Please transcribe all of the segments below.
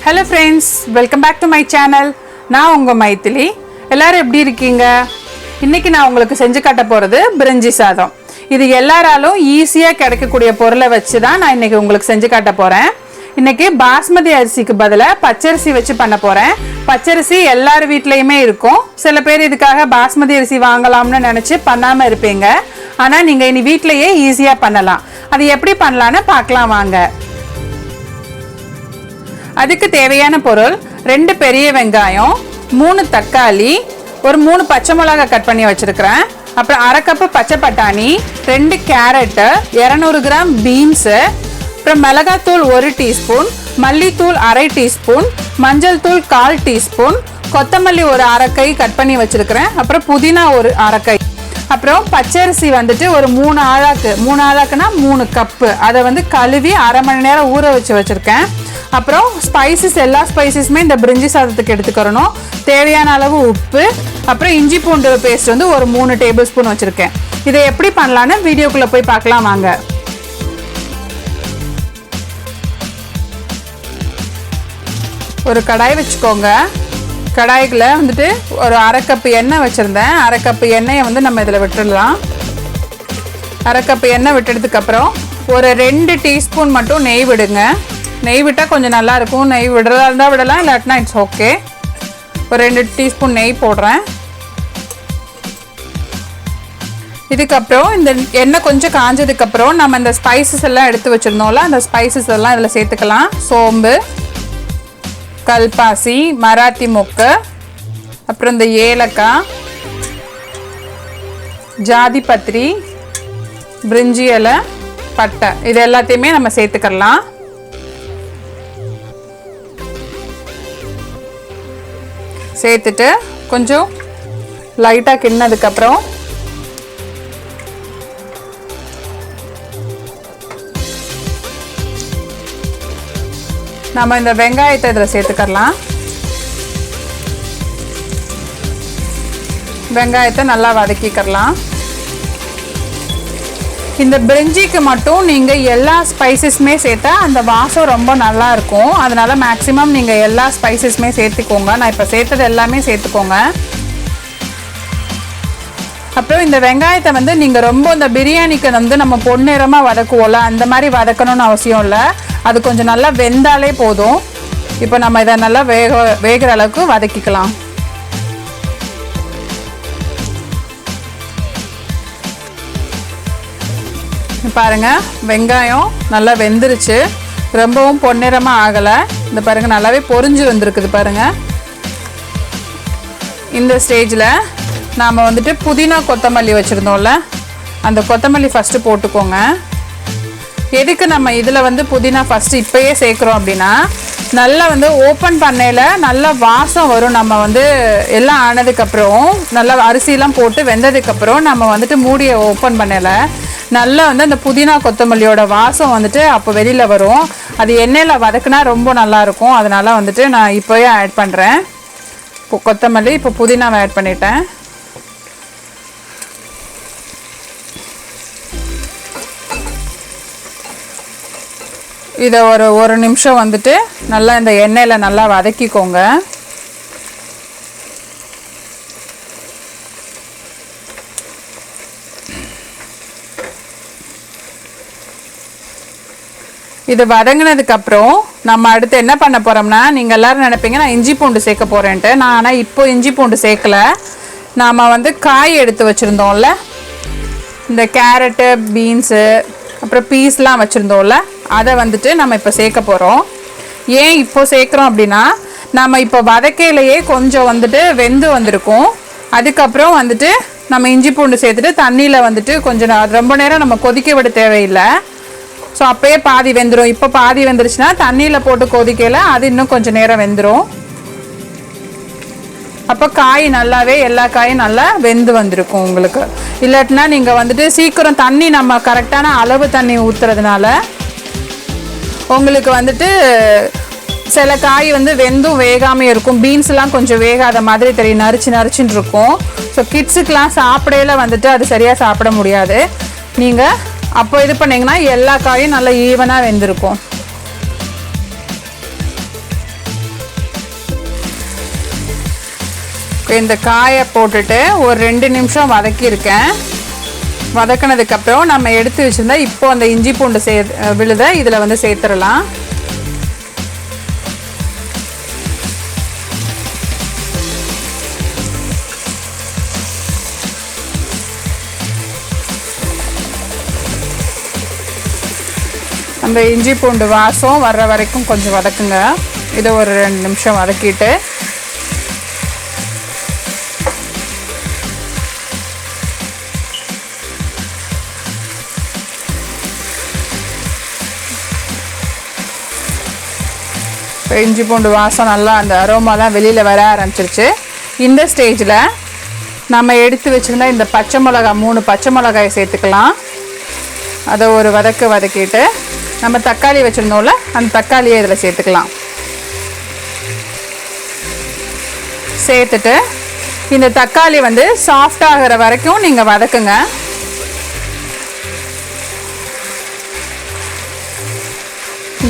Hello friends, welcome back to my channel. நான் உங்க மைத்திலி. எல்லாரும் எப்படி இருக்கீங்க? இன்னைக்கு நான் உங்களுக்கு செஞ்சு காட்ட போறது பிரிஞ்சி சாதம். இது எல்லாராலும் ஈஸியா கிடைக்கக்கூடிய பொருளை வச்சு தான் நான் இன்னைக்கு உங்களுக்கு செஞ்சு காட்ட போறேன். இன்னைக்கு பாஸ்மதி அரிசிக்கு பதிலா பச்சரிசி வச்சு பண்ண போறேன். பச்சரிசி எல்லார் வீட்லயுமே இருக்கும். சில பேர் இதுக்காக பாஸ்மதி அரிசி வாங்கலாம்னு நினைச்சு பண்ணாம இருப்பீங்க. ஆனா நீங்க இனி வீட்லயே ஈஸியா பண்ணலாம். அது எப்படி பண்ணலாம்னு பார்க்கலாம் வாங்க. அதுக்கு தேவையான பொருள் 2 பெரிய வெங்காயம், 3 தக்காளி, ஒரு 3 பச்சை மிளகாய் கட் பண்ணி வச்சிருக்கிறேன். அப்புறம் 1/2 கப் பச்சை பட்டாணி, 2 கேரட், 200 கிராம் பீன்ஸ், அப்புறம் மிளகாத்தூள் 1 டீஸ்பூன், மல்லித்தூள் 1/2 டீஸ்பூன், மஞ்சள் தூள் 1/4 டீஸ்பூன், கொத்தமல்லி ஒரு 1/2 கை கட் பண்ணி வச்சிருக்கிறேன். அப்புறம் புதினா ஒரு 1/2 கை, அப்புறம் பச்சரிசி வந்துட்டு ஒரு 3 ஆழாக்குனா 3 கப்பு. அதை வந்து கழுவி 1/2 மணி நேரம் ஊற வச்சிருக்கேன். அப்புறம் ஸ்பைசஸ், எல்லா ஸ்பைசஸுமே இந்த பிரிஞ்சி சாதத்துக்கு எடுத்துக்கிறணும். தேவையான அளவு உப்பு, அப்புறம் இஞ்சி பூண்டு பேஸ்ட் வந்து ஒரு 3 டேபிள் ஸ்பூன் வச்சுருக்கேன். இதை எப்படி பண்ணலான்னு வீடியோக்குள்ளே போய் பார்க்கலாம் வாங்க. ஒரு கடாய் வச்சுக்கோங்க. கடாய்க்குள்ள வந்துட்டு ஒரு 1/2 கப் எண்ணெய் வச்சுருந்தேன். 1/2 கப் எண்ணெயை வந்து நம்ம இதில் விட்டுடலாம். 1/2 கப் எண்ணெய் விட்டதுக்கப்புறம் ஒரு 2 டீஸ்பூன் மட்டும் நெய் விடுங்க. நெய் விட்டால் கொஞ்சம் நல்லாயிருக்கும். நெய் விடுறதா இருந்தால் விடலாம், இல்லாட்டினா இட்ஸ் ஓகே. ஒரு 2 டீஸ்பூன் நெய் போடுறேன். இதுக்கப்புறம் இந்த எண்ணெய் கொஞ்சம் காஞ்சதுக்கப்புறம் நம்ம இந்த ஸ்பைசஸ் எல்லாம் எடுத்து வச்சுருந்தோம்ல, அந்த ஸ்பைசஸ் எல்லாம் இதில் சேர்த்துக்கலாம். சோம்பு, கல்பாசி, மராத்தி மொக்கு, அப்புறம் இந்த ஏலக்காய், ஜாதி பத்திரி, பிரிஞ்சி இலை, பட்டை, இது எல்லாத்தையுமே நம்ம சேர்த்துக்கலாம். சேர்த்துட்டு கொஞ்சம் லைட்டாக கிண்ணதுக்கப்புறம் நம்ம இந்த வெங்காயத்தை இதில் சேர்த்துக்கலாம். வெங்காயத்தை நல்லா வதக்கிக்கலாம். இந்த பிரிஞ்சிக்கு மட்டும் நீங்கள் எல்லா ஸ்பைசஸுமே சேர்த்தா அந்த வாசம் ரொம்ப நல்லா இருக்கும். அதனால மேக்ஸிமம் நீங்கள் எல்லா ஸ்பைசஸுமே சேர்த்துக்கோங்க. நான் இப்போ சேர்த்தது எல்லாமே சேர்த்துக்கோங்க. அப்புறம் இந்த வெங்காயத்தை வந்து நீங்கள் ரொம்ப இந்த பிரியாணிக்கு வந்து நம்ம பொன்னிறமாக வதக்குவோம்ல, அந்த மாதிரி வதக்கணும்னு அவசியம் இல்லை. அது கொஞ்சம் நல்லா வெந்தாலே போதும். இப்போ நம்ம இதை நல்லா வேகிற அளவுக்கு வதக்கிக்கலாம். பாருங்க, வெங்காயம் நல்லா வெந்துருச்சு. ரொம்பவும் பொன்னிறமாக ஆகலை. இந்த பாருங்கள், நல்லாவே பொரிஞ்சு வந்திருக்குது பாருங்கள். இந்த ஸ்டேஜில் நாம் வந்துட்டு புதினா கொத்தமல்லி வச்சுருந்தோம்ல, அந்த கொத்தமல்லி ஃபஸ்ட்டு போட்டுக்கோங்க. எதுக்கு நம்ம இதில் வந்து புதினா ஃபஸ்ட்டு இப்போயே சேர்க்குறோம் அப்படின்னா, நல்லா வந்து ஓப்பன் பண்ணையில் நல்லா வாசம் வரும். நம்ம வந்து எல்லாம் ஆனதுக்கப்புறம் நல்லா அரிசிலாம் போட்டு வெந்ததுக்கப்புறம் நம்ம வந்துட்டு மூடியை ஓப்பன் பண்ணையில் நல்லா வந்து அந்த புதினா கொத்தமல்லியோட வாசம் வந்துட்டு அப்போ வெளியில் வரும். அது எண்ணெயில் வதக்குனா ரொம்ப நல்லாயிருக்கும். அதனால் வந்துட்டு நான் இப்போயே ஆட் பண்ணுறேன். இப்போ கொத்தமல்லி, இப்போ புதினாவை ஆட் பண்ணிட்டேன். இதை ஒரு நிமிஷம் வந்துட்டு நல்லா இந்த எண்ணெயில் நல்லா வதக்கிக்கோங்க. இது வதங்கினதுக்கப்புறம் நம்ம அடுத்து என்ன பண்ண போகிறோம்னா, நீங்கள் எல்லோரும் நினைப்பீங்க நான் இஞ்சி பூண்டு சேர்க்க போகிறேன்ட்டு. நான் ஆனால் இப்போ இஞ்சி பூண்டு சேர்க்கலை. நாம் வந்து காய் எடுத்து வச்சுருந்தோம்ல, இந்த கேரட்டு, பீன்ஸு, அப்புறம் பீஸ்லாம் வச்சுருந்தோம்ல, அதை வந்துட்டு நம்ம இப்போ சேர்க்க போகிறோம். ஏன் இப்போ சேர்க்குறோம் அப்படின்னா, நம்ம இப்போ வதக்கையிலையே கொஞ்சம் வந்துட்டு வெந்து வந்திருக்கும். அதுக்கப்புறம் வந்துட்டு நம்ம இஞ்சி பூண்டு சேர்த்துட்டு தண்ணியில் வந்துட்டு கொஞ்சம் ரொம்ப நேரம் நம்ம கொதிக்க விட தேவையில்லை. ஸோ அப்போயே பாதி வெந்துடும். இப்போ பாதி வெந்துருச்சுன்னா தண்ணியில் போட்டு கொதிக்கல, அது இன்னும் கொஞ்சம் நேரம் வெந்துடும். அப்போ காய் நல்லாவே எல்லா காயும் நல்லா வெந்து வந்திருக்கும் உங்களுக்கு. இல்லாட்டினா நீங்கள் வந்துட்டு சீக்கிரம் தண்ணி நம்ம கரெக்டான அளவு தண்ணி ஊற்றுறதுனால உங்களுக்கு வந்துட்டு சில காய் வந்து வெந்தும் வேகாமல் இருக்கும். பீன்ஸ்லாம் கொஞ்சம் வேகாத மாதிரி தெரியும், நறுச்சுன்னு இருக்கும். ஸோ கிட்ஸுக்கெலாம் சாப்பிடையில வந்துட்டு அது சரியாக சாப்பிட முடியாது. நீங்கள் அப்போ இது பண்ணிங்கன்னா எல்லா காயும் நல்லா ஈவனாக வெந்திருக்கும். இந்த காயை போட்டுட்டு ஒரு 2 நிமிஷம் வதக்கியிருக்கேன். வதக்கினதுக்கப்புறம் நம்ம எடுத்து வச்சுருந்தா இப்போ அந்த இஞ்சி பூண்டு விழுத இதில் வந்து சேர்த்துடலாம். அந்த இஞ்சி பூண்டு வாசம் வர்ற வரைக்கும் கொஞ்சம் வதக்குங்க. இதை ஒரு 2 நிமிஷம் வதக்கிட்டு இஞ்சி பூண்டு வாசம் நல்லா அந்த அரோமாலாம் வெளியில் வர ஆரம்பிச்சிருச்சு. இந்த ஸ்டேஜில் நம்ம எடுத்து வச்சுருந்தா இந்த பச்சை மிளகாய் 3 பச்சை மிளகாயை சேர்த்துக்கலாம். அதை ஒரு வதக்கிட்டு நம்ம தக்காளி வச்சுருந்தோம்ல அந்த தக்காளியை இதில் சேர்த்துக்கலாம். சேர்த்துட்டு இந்த தக்காளி வந்து சாஃப்ட் ஆகிற வரைக்கும் நீங்கள் வதக்குங்க.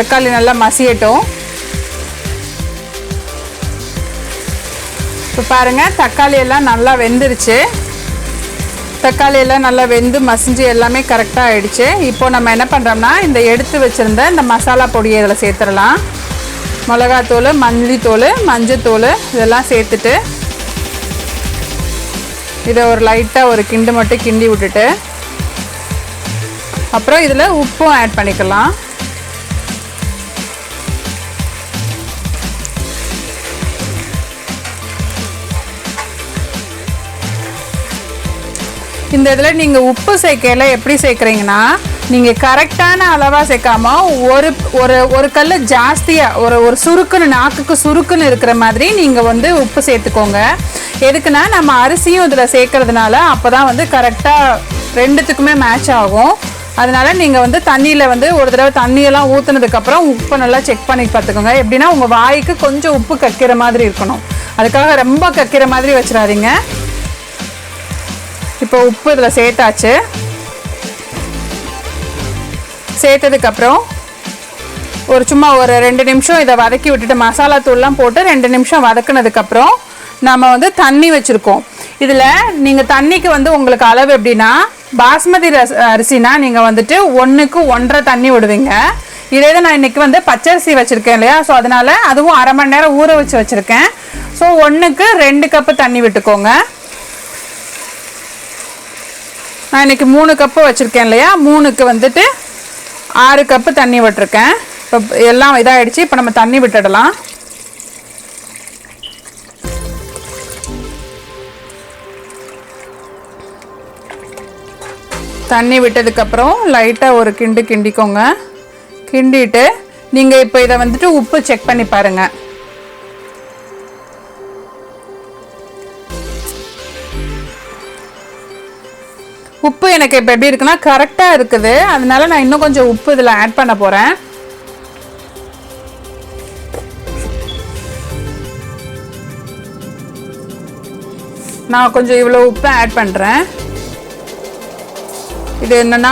தக்காளி நல்லா மசியட்டும். இப்போ பாருங்கள், தக்காளி எல்லாம் நல்லா வெந்துருச்சு. தக்காளி எல்லாம் நல்லா வெந்து மசிஞ்சு எல்லாமே கரெக்டாக ஆகிடுச்சு. இப்போ நம்ம என்ன பண்ணுறோம்னா இந்த எடுத்து வச்சுருந்த இந்த மசாலா பொடியை இதில் சேர்த்துடலாம். மிளகாத்தூள், மல்லித்தூள், மஞ்சத்தூள் இதெல்லாம் சேர்த்துட்டு இதை ஒரு லைட்டாக ஒரு கிண்டு மட்டும் கிண்டி விட்டுட்டு அப்புறம் இதில் உப்பும் ஆட் பண்ணிக்கலாம். இந்த இதில் நீங்கள் உப்பு சேர்க்கையில் எப்படி சேர்க்குறீங்கன்னா நீங்கள் கரெக்டான அளவாக சேர்க்காம ஒரு ஒரு ஒரு கல் ஜாஸ்தியாக ஒரு சுருக்குன்னு நாக்குக்கு சுருக்குன்னு இருக்கிற மாதிரி நீங்கள் வந்து உப்பு சேர்த்துக்கோங்க. எதுக்குன்னா நம்ம அரிசியும் இதில் சேர்க்கறதுனால அப்போ தான் வந்து கரெக்டாக ரெண்டுத்துக்குமே மேட்ச் ஆகும். அதனால் நீங்கள் வந்து தண்ணியில் வந்து ஒரு தடவை தண்ணியெல்லாம் ஊற்றுனதுக்கப்புறம் உப்பை நல்லா செக் பண்ணி பார்த்துக்கோங்க. எப்படின்னா உங்கள் வாய்க்கு கொஞ்சம் உப்பு கக்கிற மாதிரி இருக்கணும். அதுக்காக ரொம்ப கக்கிற மாதிரி வச்சிடாதீங்க. இப்போ உப்பு இதில் சேர்த்தாச்சு. சேர்த்ததுக்கப்புறம் சும்மா ஒரு 2 நிமிஷம் இதை வதக்கி விட்டுட்டு மசாலா தூள்லாம் போட்டு 2 நிமிஷம் வதக்குனதுக்கப்புறம் நம்ம வந்து தண்ணி வச்சுருக்கோம். இதில் நீங்கள் தண்ணிக்கு வந்து உங்களுக்கு அளவு எப்படின்னா பாஸ்மதி அரிசினா நீங்கள் வந்துட்டு 1க்கு 1.5 தண்ணி விடுவீங்க. இதே தான் நான் இன்றைக்கி வந்து பச்சரிசி வச்சுருக்கேன் இல்லையா, ஸோ அதனால் அதுவும் அரை மணி நேரம் ஊற வச்சு வச்சுருக்கேன். ஸோ 1க்கு 2 கப்பு தண்ணி விட்டுக்கோங்க. நான் இன்றைக்கி 3 கப்பு வச்சுருக்கேன் இல்லையா, 3க்கு வந்துட்டு 6 கப்பு தண்ணி விட்டுருக்கேன். இப்போ எல்லாம் இதாகிடுச்சு. இப்போ நம்ம தண்ணி விட்டுடலாம். தண்ணி விட்டதுக்கப்புறம் லைட்டாக ஒரு கிண்டிக்கோங்க. கிண்டிட்டு நீங்கள் இப்போ இதை வந்துட்டு உப்பு செக் பண்ணி பாருங்கள். உப்பு எனக்கு இப்போ எப்படி இருக்குன்னா கரெக்டாக இருக்குது. அதனால நான் இன்னும் கொஞ்சம் உப்பு இதில் ஆட் பண்ண போகிறேன். நான் கொஞ்சம் இவ்வளோ உப்பு ஆட் பண்ணுறேன். இது என்னென்னா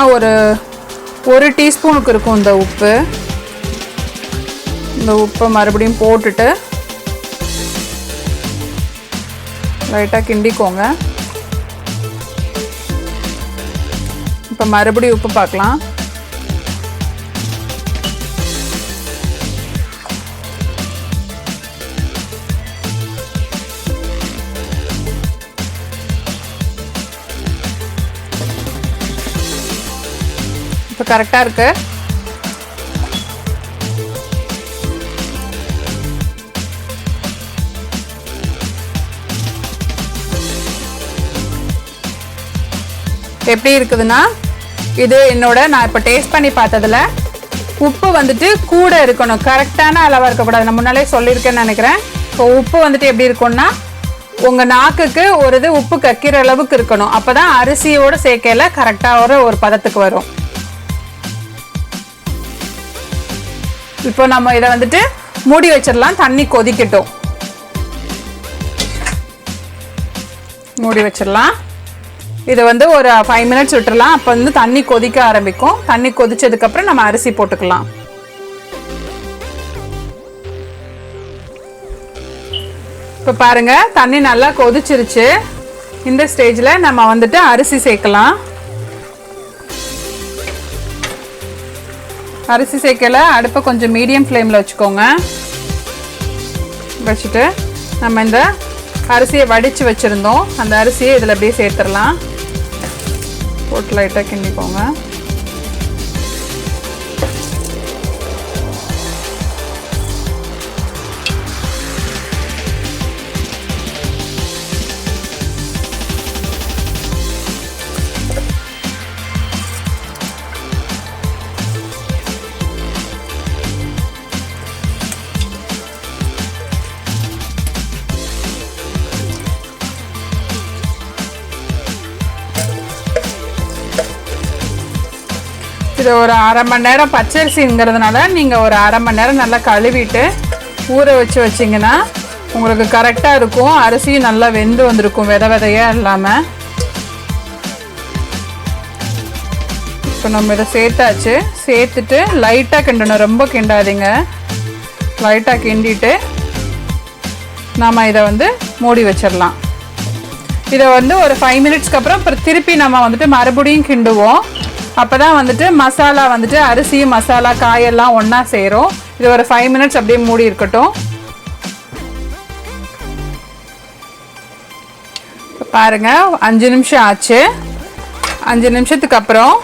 ஒரு டீஸ்பூனுக்கு இருக்கும் இந்த உப்பு. இந்த உப்பை மறுபடியும் போட்டுட்டு லைட்டாக கிண்டிக்கோங்க. இப்போ மறுபடியும் உப்பு பார்க்கலாம். இப்போ கரெக்டாக இருக்கு. எப்படி இருக்குதுன்னா இது நான் இப்போ டேஸ்ட் பண்ணி பார்த்ததுல உப்பு வந்துட்டு கூட இருக்கணும், கரெக்டான அளவாக இருக்கக்கூடாது. நான் முன்னாலே சொல்லியிருக்கேன்னு நினைக்கிறேன். இப்போ உப்பு வந்துட்டு எப்படி இருக்கும்னா உங்கள் நாக்குக்கு ஒரு இது உப்பு கக்கிற அளவுக்கு இருக்கணும். அப்போ தான் அரிசியோடு சேர்க்கையில் கரெக்டாக ஒரு பதத்துக்கு வரும். இப்போ நம்ம இதை வந்துட்டு மூடி வச்சிடலாம். தண்ணி கொதிக்கட்டும். மூடி வச்சிடலாம். இதை வந்து ஒரு 5 மினிட்ஸ் விட்டுடலாம். அப்போ வந்து தண்ணி கொதிக்க ஆரம்பிக்கும். தண்ணி கொதிச்சதுக்கப்புறம் நம்ம அரிசி போட்டுக்கலாம். இப்போ பாருங்க தண்ணி நல்லா கொதிச்சிருச்சு. இந்த ஸ்டேஜில் நம்ம வந்துட்டு அரிசி சேர்க்கலாம். அரிசி சேர்க்கல அடுப்பை கொஞ்சம் மீடியம் ஃப்ளேமில் வச்சுக்கோங்க. வச்சுட்டு நம்ம இந்த அரிசியை வடித்து வச்சுருந்தோம், அந்த அரிசியை இதில் அப்படியே சேர்த்துடலாம். போட்டு லைட்டாக கிண்டிக்கோங்க. இது ஒரு அரை மணி நேரம் பச்சரிசிங்கிறதுனால நீங்கள் ஒரு அரை மணி நேரம் நல்லா கழுவிட்டு ஊற வச்சு வச்சிங்கன்னா உங்களுக்கு கரெக்டாக இருக்கும். அரிசியும் நல்லா வெந்து வந்திருக்கும், விதை விதையாக இல்லாமல். இப்போ நம்ம இதை சேர்த்தாச்சு. சேர்த்துட்டு லைட்டாக கிண்டணும், ரொம்ப கிண்டாதீங்க. லைட்டாக கிண்டிட்டு நம்ம இதை வந்து மூடி வச்சிடலாம். இதை வந்து ஒரு 5 மினிட்ஸ்க்கு அப்புறம் திருப்பி நம்ம வந்துட்டு மறுபடியும் கிண்டுவோம். அப்போ தான் வந்துட்டு மசாலா வந்துட்டு அரிசியும் மசாலா காயெல்லாம் ஒன்றா சேரும். இது ஒரு 5 மினிட்ஸ் அப்படியே மூடி இருக்கட்டும். பாருங்கள் 5 நிமிஷம் ஆச்சு. 5 நிமிஷத்துக்கு அப்புறம்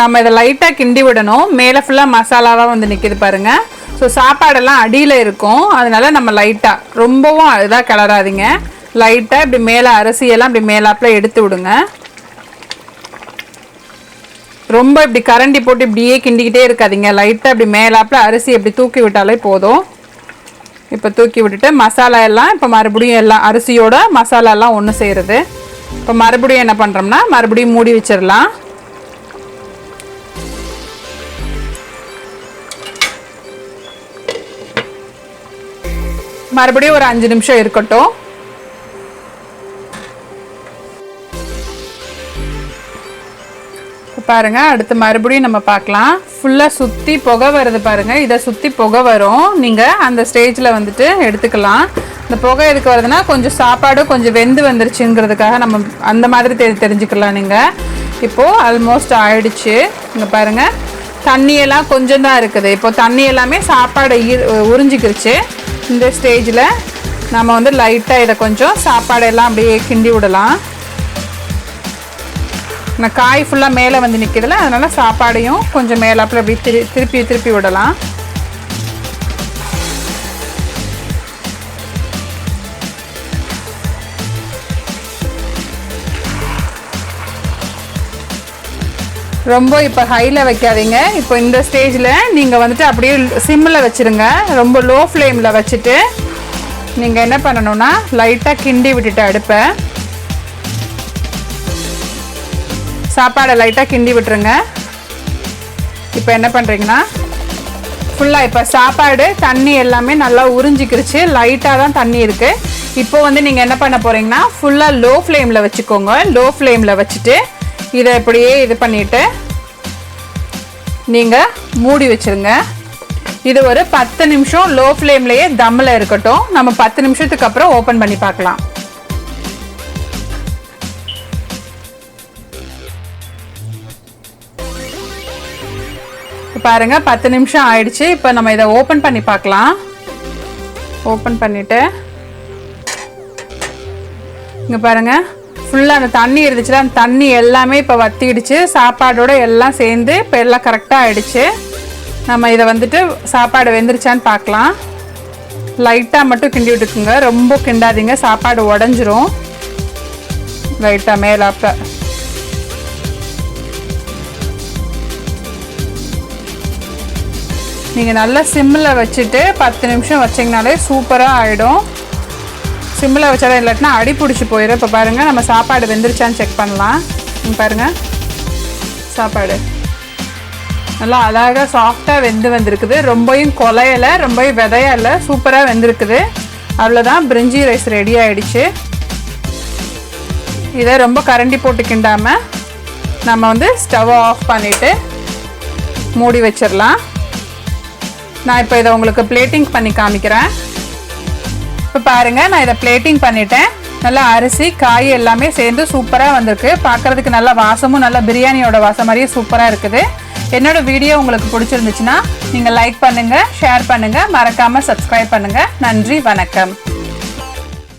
நம்ம இதை லைட்டாக கிண்டி விடணும். மேலே ஃபுல்லாக மசாலாவாக வந்து நிற்கிது பாருங்கள். ஸோ சாப்பாடெல்லாம் அடியில் இருக்கும், அதனால நம்ம லைட்டாக, ரொம்பவும் இதாக கிளறாதீங்க. லைட்டாக இப்படி மேலே அரிசியெல்லாம் இப்படி மேலாப்பில் எடுத்து விடுங்க. ரொம்ப இப்படி கரண்டி போட்டு இப்படியே கிண்டிக்கிட்டே இருக்காதிங்க. லைட்டாக இப்படி மேலாப்பில் அரிசி இப்படி தூக்கி விட்டாலே போதும். இப்போ தூக்கி விட்டுட்டு மசாலா எல்லாம் இப்போ மறுபடியும் எல்லாம் அரிசியோட மசாலா எல்லாம் ஒன்று சேருது. இப்போ மறுபடியும் என்ன பண்ணுறோம்னா மறுபடியும் மூடி வச்சிடலாம். மறுபடியும் ஒரு 5 நிமிஷம் இருக்கட்டும். பாருங்க அடுத்து மறுபடியும் நம்ம பார்க்கலாம். ஃபுல்லாக சுற்றி புகை வருது பாருங்க. இதை சுற்றி புகை வரும், நீங்கள் அந்த ஸ்டேஜில் வந்துட்டு எடுத்துக்கலாம். இந்த புகை எதுக்கு வருதுன்னா கொஞ்சம் சாப்பாடும் கொஞ்சம் வெந்து வந்துருச்சுங்கிறதுக்காக நம்ம அந்த மாதிரி தெரிஞ்சுக்கலாம். நீங்கள் இப்போது ஆல்மோஸ்ட் ஆயிடுச்சு. இங்கே பாருங்கள் தண்ணியெல்லாம் கொஞ்சம் தான் இருக்குது. இப்போ தண்ணி எல்லாமே சாப்பாடை உறிஞ்சிக்கிருச்சு. இந்த ஸ்டேஜில் நம்ம வந்து லைட்டாக இதை கொஞ்சம் சாப்பாடெல்லாம் அப்படியே கிண்டி விடலாம். நான் காய் ஃபுல்லாக மேலே வந்து நிற்கிறதுல, அதனால் சாப்பாடையும் கொஞ்சம் மேலாப்பில் அப்படி திருப்பி விடலாம். ரொம்ப இப்போ ஹையில் வைக்காதீங்க. இப்போ இந்த ஸ்டேஜில் நீங்கள் வந்துட்டு அப்படியே சிம்மில் வச்சுருங்க. ரொம்ப லோ ஃப்ளேமில் வச்சுட்டு நீங்கள் என்ன பண்ணணும்னா லைட்டாக கிண்டி விட்டுட்டு அடுப்பை சாப்பாடை லைட்டாக கிண்டி விட்டுருங்க. இப்போ என்ன பண்ணுறீங்கன்னா ஃபுல்லாக இப்போ சாப்பாடு தண்ணி எல்லாமே நல்லா உறிஞ்சிக்கிருச்சு. லைட்டாக தான் தண்ணி இருக்குது. இப்போ வந்து நீங்கள் என்ன பண்ண போகிறீங்கன்னா ஃபுல்லாக லோ ஃப்ளேமில் வச்சுக்கோங்க. லோ ஃப்ளேமில் வச்சுட்டு இதை இப்படியே இது பண்ணிவிட்டு நீங்கள் மூடி வச்சுருங்க. இது ஒரு 10 நிமிஷம் லோ ஃப்ளேம்லேயே தம்மில் இருக்கட்டும். நம்ம 10 நிமிஷத்துக்கு அப்புறம் ஓப்பன் பண்ணி பார்க்கலாம். பாருங்க 10 நிமிஷம் ஆயிடுச்சு. இப்போ நம்ம இதை ஓப்பன் பண்ணி பார்க்கலாம். ஓப்பன் பண்ணிவிட்டு இங்கே பாருங்கள் ஃபுல்லாக அந்த தண்ணி இருந்துச்சுல, அந்த தண்ணி எல்லாமே இப்போ வத்திடுச்சு. சாப்பாடோடு எல்லாம் சேர்ந்து இப்போ எல்லாம் கரெக்டாக ஆகிடுச்சு. நம்ம இதை வந்துட்டு சாப்பாடு வெந்துருச்சான்னு பார்க்கலாம். லைட்டாக மட்டும் கிண்டி விட்டுக்குங்க, ரொம்ப கிண்டாதீங்க, சாப்பாடு உடஞ்சிரும். லைட்டாக மேலாப்ப நீங்கள் நல்லா சிம்மில் வச்சுட்டு 10 நிமிஷம் வச்சிங்கனாலே சூப்பராக ஆகிடும். சிம்மில் வச்சாலும் இல்லாட்டினா அடி பிடிச்சி போயிடும். இப்போ பாருங்கள் நம்ம சாப்பாடு வெந்துருச்சான்னு செக் பண்ணலாம். பாருங்கள் சாப்பாடு நல்லா அழகாக சாஃப்டாக வந்திருக்குது. ரொம்பவும் கொலையலை, ரொம்பவும் விதையலை, சூப்பராக வெந்திருக்குது. அவ்வளோதான், பிரிஞ்சி ரைஸ் ரெடி ஆகிடுச்சு. இதை ரொம்ப கரண்டி போட்டு கிண்டாமல் நம்ம வந்து ஸ்டவ் ஆஃப் பண்ணிவிட்டு மூடி வச்சிடலாம். நான் இப்போ இதை உங்களுக்கு பிளேட்டிங் பண்ணி காமிக்கிறேன். இப்போ பாருங்க, நான் இதை பிளேட்டிங் பண்ணிட்டேன். நல்லா அரிசி காய் எல்லாமே சேர்ந்து சூப்பராக வந்திருக்கு. பார்க்கறதுக்கு நல்லா வாசமும் நல்லா பிரியாணியோட வாசம் மாதிரியே சூப்பராக இருக்குது. என்னோட வீடியோ உங்களுக்கு பிடிச்சிருந்துச்சுன்னா நீங்கள் லைக் பண்ணுங்கள், ஷேர் பண்ணுங்கள், மறக்காமல் சப்ஸ்கிரைப் பண்ணுங்கள். நன்றி, வணக்கம்.